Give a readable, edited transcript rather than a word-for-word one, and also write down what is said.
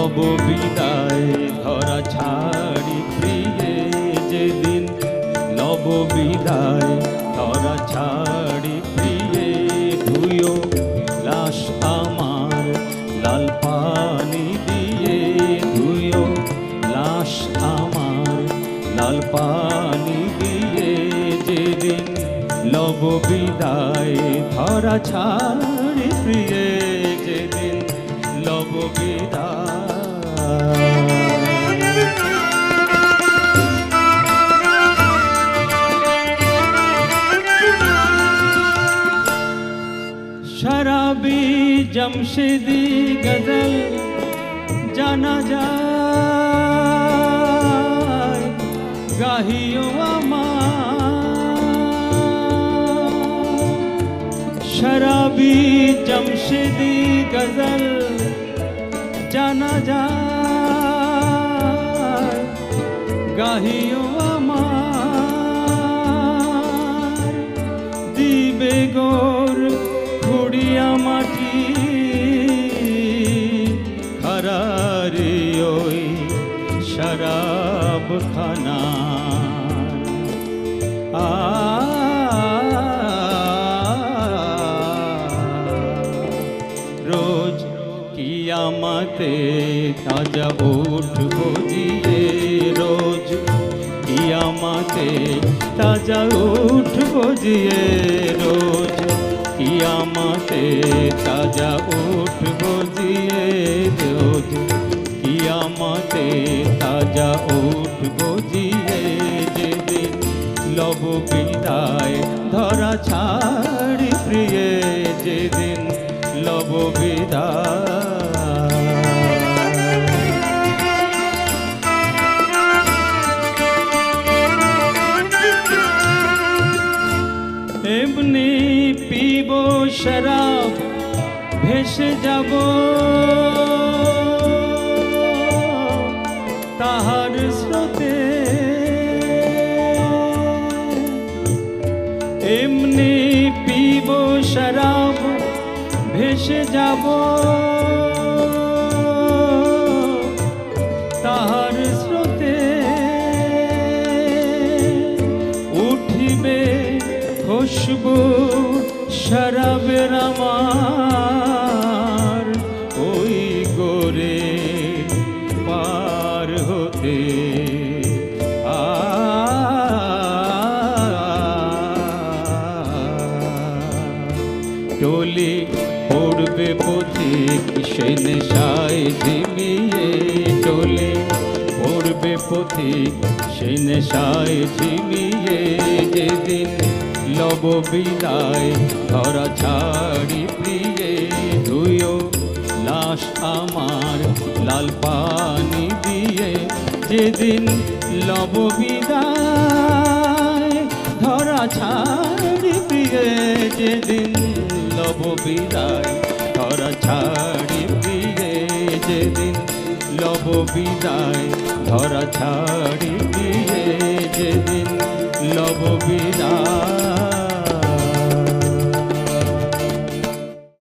লব বিদায় ধরা ছাড়ি প্রিয়ে যেদিন লব বিদায় ধরা ছাড়ি প্রিয়ে ধুয়ো লাশ আমার লাল পানি দিয়ে ধুয়ো লাশ আমার লাল পানি দিয়ে যেদিন লব বিদায় ধরা ছাড়ি প্রিয়ে যেদিন লব বিদায়। শরাবি জমশেদি গজল জানা যায় গাহিও আমার শরাবি জমশেদি গজল জানা যায় গাহিও আমার দিবে গোর খুড়িয়া মাটি খারারে ওই শরাব খানা রোজ কিয়ামতে তাজা উঠবো জিয়ে রোজ কিয়ামতে তাজা উঠবো জিয়ে রোজ কিয়ামতে তাজা উঠবো জিয়ে রোজ কিয়ামতে তাজা উঠবো জিয়ে যেদিন লব বিদায় ধরা ছাড়ি প্রিয়ে যেদিন লব বিদায়। এমনি পিব শরাব ভেসে যাব তাহার স্রোতে এমনি পিব শরাব ভেসে যাব তাহার স্রোতে উঠিবে খুশবু শরাবের আমার ওই গোরে পার হতে টলি পড়বে পথিক সে নেশায় ঝিমিয়ে টলি পড়বে পথিক সে নেশায় ঝিমিয়ে যেদিন লব বিদায় ধরা ছাড়ি প্রিয়ে ধুয়ো লাশ আমার লাল পানি দিয়ে যেদিন লব বিদায় ধরা ছাড়ি প্রিয়ে যেদিন লব বিদায় ধরা ছাড়ি প্রিয়ে যেদিন লব বিদায় ধরা ছাড়ি প্রিয়ে যেদিন লব বিদায়।